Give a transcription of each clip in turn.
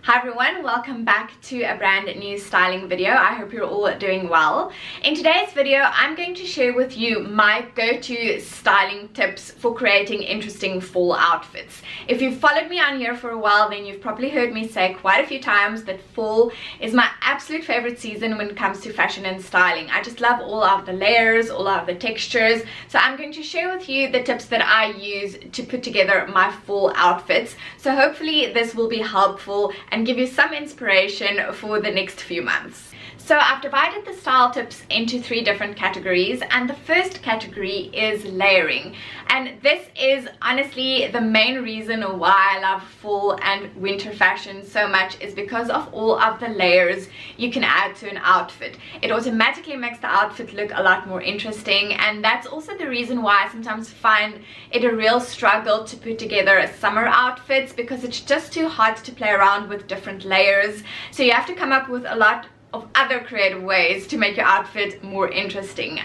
Hi everyone, welcome back to a brand new styling video. I hope you're all doing well. In today's video, I'm going to share with you my go-to styling tips for creating interesting fall outfits. If you've followed me on here for a while, then you've probably heard me say quite a few times that fall is my absolute favorite season when it comes to fashion and styling. I just love all of the layers, all of the textures. So I'm going to share with you the tips that I use to put together my fall outfits. So hopefully this will be helpful and give you some inspiration for the next few months. So I've divided the style tips into 3 different categories, and the first category is layering. And this is honestly the main reason why I love fall and winter fashion so much, is because of all of the layers you can add to an outfit. It automatically makes the outfit look a lot more interesting, and that's also the reason why I sometimes find it a real struggle to put together summer outfits, because it's just too hard to play around with different layers. So you have to come up with a lot of other creative ways to make your outfit more interesting.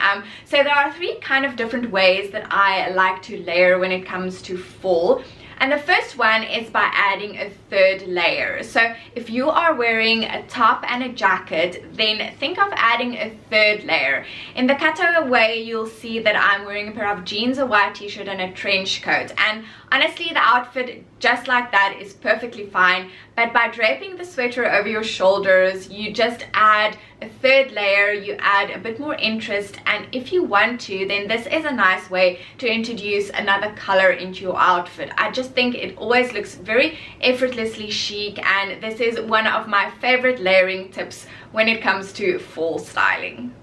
So there are 3 kind of different ways that I like to layer when it comes to fall. And the first one is by adding a 3rd layer. So if you are wearing a top and a jacket, then think of adding a 3rd layer. In the cutaway, you'll see that I'm wearing a pair of jeans, a white t-shirt and a trench coat. And honestly, the outfit just like that is perfectly fine. But by draping the sweater over your shoulders, you just add a 3rd layer, you add a bit more interest, and if you want to, then this is a nice way to introduce another color into your outfit. I just think it always looks very effortlessly chic, and this is one of my favorite layering tips when it comes to fall styling.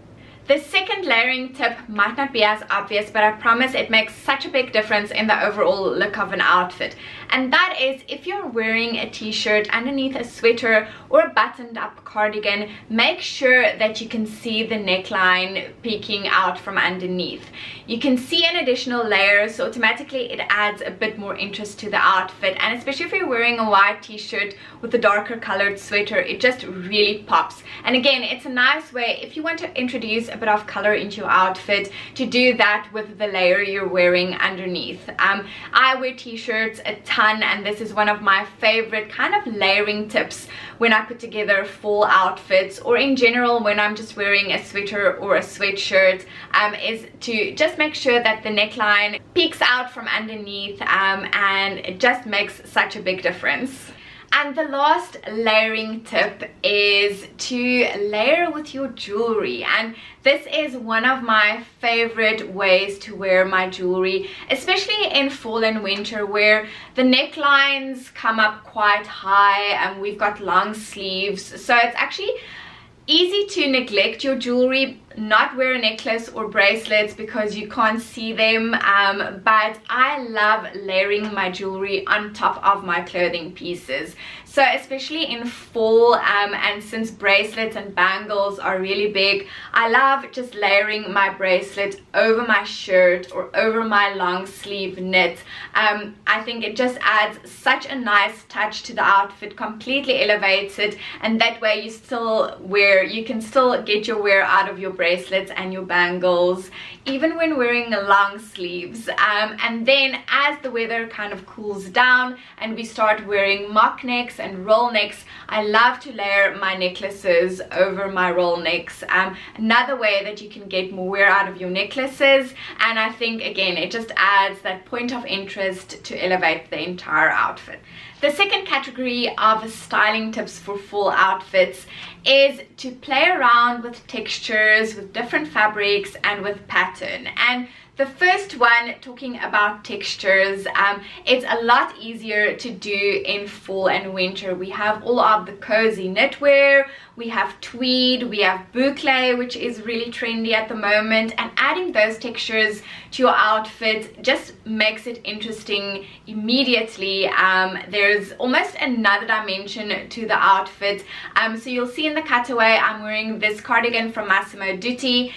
The second layering tip might not be as obvious, but I promise it makes such a big difference in the overall look of an outfit. And that is, if you're wearing a t-shirt underneath a sweater or a buttoned up cardigan, make sure that you can see the neckline peeking out from underneath. You can see an additional layer, so automatically it adds a bit more interest to the outfit. And especially if you're wearing a white t-shirt with a darker colored sweater, it just really pops. And again, it's a nice way, if you want to introduce a bit of color into your outfit, to do that with the layer you're wearing underneath. I wear t-shirts a ton, and this is one of my favorite kind of layering tips when I put together fall outfits, or in general when I'm just wearing a sweater or a sweatshirt, is to just make sure that the neckline peeks out from underneath, and it just makes such a big difference. And the last layering tip is to layer with your jewelry, and this is one of my favorite ways to wear my jewelry, especially in fall and winter where the necklines come up quite high and we've got long sleeves. So it's actually easy to neglect your jewelry, not wear a necklace or bracelets because you can't see them, but I love layering my jewelry on top of my clothing pieces. So especially in fall, and since bracelets and bangles are really big, I love just layering my bracelet over my shirt or over my long sleeve knit. I think it just adds such a nice touch to the outfit, completely elevates it, and that way you can still get your wear out of your bracelets and your bangles even when wearing long sleeves. And then as the weather kind of cools down and we start wearing mock necks and roll necks, I love to layer my necklaces over my roll necks. Another way that you can get more wear out of your necklaces, and I think again it just adds that point of interest to elevate the entire outfit. The second category of styling tips for fall outfits is to play around with textures, with different fabrics and with pattern. And the first one, talking about textures, it's a lot easier to do in fall and winter. We have all of the cozy knitwear, we have tweed, we have boucle, which is really trendy at the moment, and adding those textures to your outfit just makes it interesting immediately. There's almost another dimension to the outfit. So you'll see in the cutaway I'm wearing this cardigan from Massimo Dutti.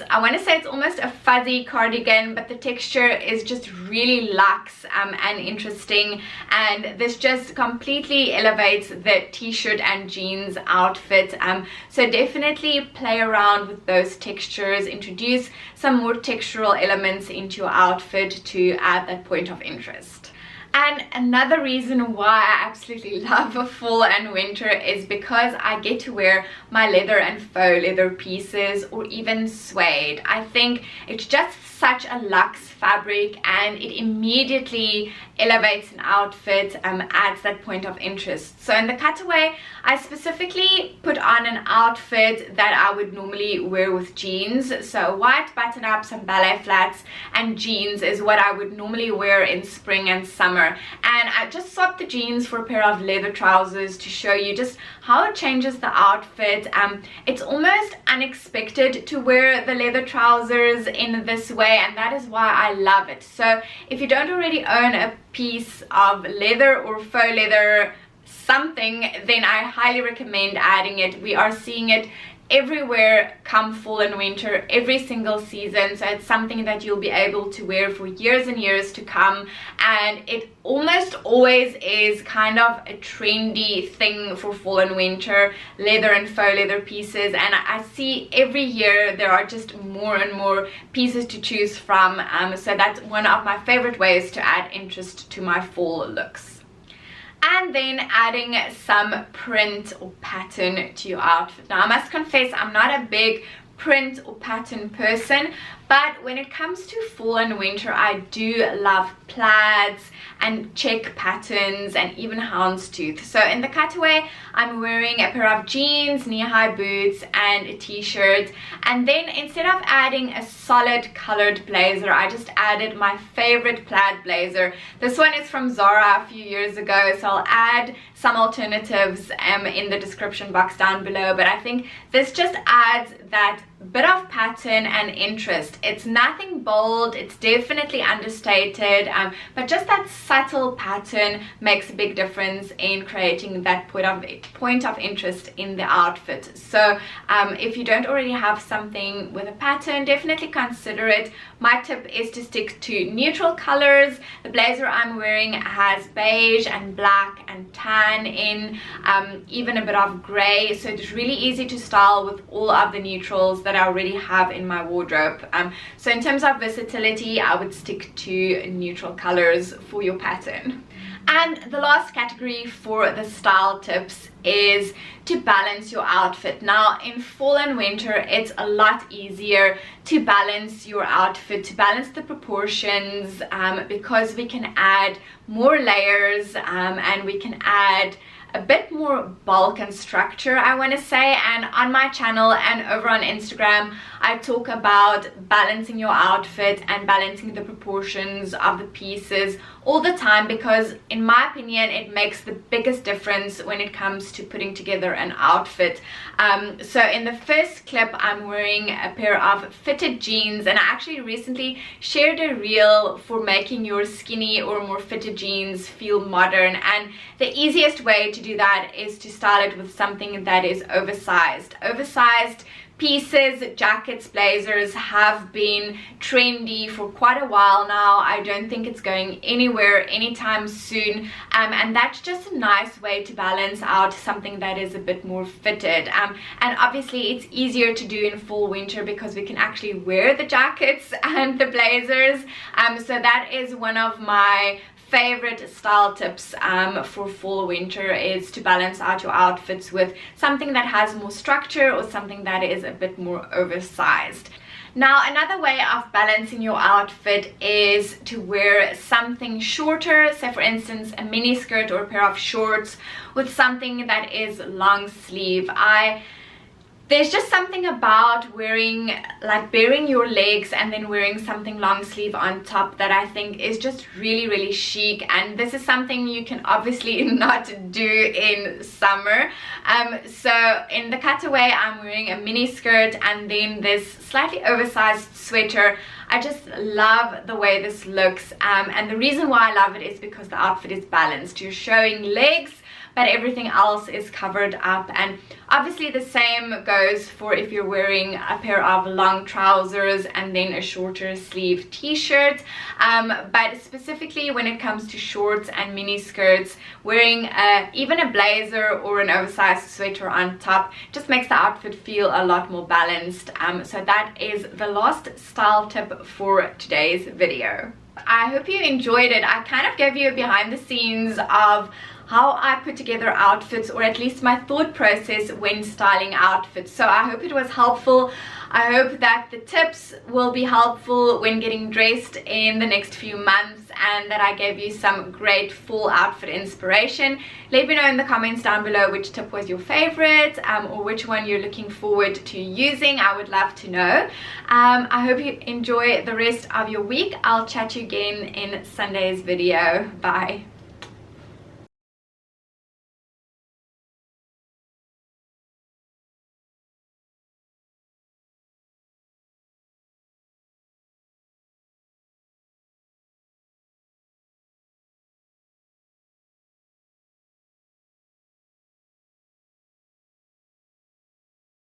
I want to say it's almost a fuzzy cardigan, but the texture is just really luxe and interesting, and this just completely elevates the t-shirt and jeans outfit. So definitely play around with those textures, introduce some more textural elements into your outfit to add that point of interest. And another reason why I absolutely love fall and winter is because I get to wear my leather and faux leather pieces, or even suede. I think it's just such a luxe fabric, and it immediately elevates an outfit, adds that point of interest. So in the cutaway, I specifically put on an outfit that I would normally wear with jeans. So white button up, some ballet flats, and jeans is what I would normally wear in spring and summer. And I just swapped the jeans for a pair of leather trousers to show you just how it changes the outfit. It's almost unexpected to wear the leather trousers in this way, and that is why I love it. So if you don't already own a piece of leather or faux leather something, then I highly recommend adding it. We are seeing it everywhere come fall and winter, every single season, so it's something that you'll be able to wear for years and years to come, and it almost always is kind of a trendy thing for fall and winter, leather and faux leather pieces. And I see every year there are just more and more pieces to choose from, so that's one of my favorite ways to add interest to my fall looks. And then adding some print or pattern to your outfit. Now I must confess, I'm not a big print or pattern person, but when it comes to fall and winter, I do love plaids and check patterns and even houndstooth. So in the cutaway, I'm wearing a pair of jeans, knee-high boots, and a t-shirt. And then instead of adding a solid colored blazer, I just added my favorite plaid blazer. This one is from Zara a few years ago, so I'll add some alternatives in the description box down below. But I think this just adds that bit of pattern and interest. It's nothing bold, it's definitely understated, but just that subtle pattern makes a big difference in creating that point of interest in the outfit. So if you don't already have something with a pattern, definitely consider it. My tip is to stick to neutral colors. The blazer I'm wearing has beige and black and tan in, even a bit of gray, so it's really easy to style with all of the neutrals that I already have in my wardrobe. So in terms of versatility, I would stick to neutral colors for your pattern. And the last category for the style tips is to balance your outfit. Now in fall and winter, it's a lot easier to balance your outfit, to balance the proportions, because we can add more layers, and we can add a bit more bulk and structure, I want to say. And on my channel and over on Instagram, I talk about balancing your outfit and balancing the proportions of the pieces all the time, because in my opinion it makes the biggest difference when it comes to putting together an outfit. So in the first clip, I'm wearing a pair of fitted jeans, and I actually recently shared a reel for making your skinny or more fitted jeans feel modern, and the easiest way to do that is to style it with something that is oversized. Oversized pieces, jackets, blazers have been trendy for quite a while now. I don't think it's going anywhere anytime soon, and that's just a nice way to balance out something that is a bit more fitted. And obviously it's easier to do in fall winter because we can actually wear the jackets and the blazers, so that is one of my favorite style tips for fall winter, is to balance out your outfits with something that has more structure or something that is a bit more oversized. Now another way of balancing your outfit is to wear something shorter, say for instance a mini skirt or a pair of shorts with something that is long sleeve. There's just something about wearing, like baring your legs and then wearing something long sleeve on top that I think is just really chic, and this is something you can obviously not do in summer. So in the cutaway, I'm wearing a mini skirt and then this slightly oversized sweater. I just love the way this looks, and the reason why I love it is because the outfit is balanced. You're showing legs, but everything else is covered up. And obviously the same goes for if you're wearing a pair of long trousers and then a shorter sleeve t-shirt, but specifically when it comes to shorts and mini skirts, wearing even a blazer or an oversized sweater on top just makes the outfit feel a lot more balanced. So that is the last style tip for today's video. I hope you enjoyed it. I kind of gave you a behind the scenes of how I put together outfits, or at least my thought process when styling outfits. So I hope it was helpful. I hope that the tips will be helpful when getting dressed in the next few months, and that I gave you some great full outfit inspiration. Let me know in the comments down below which tip was your favorite, or which one you're looking forward to using. I would love to know. I hope you enjoy the rest of your week. I'll chat to you again in Sunday's video. Bye.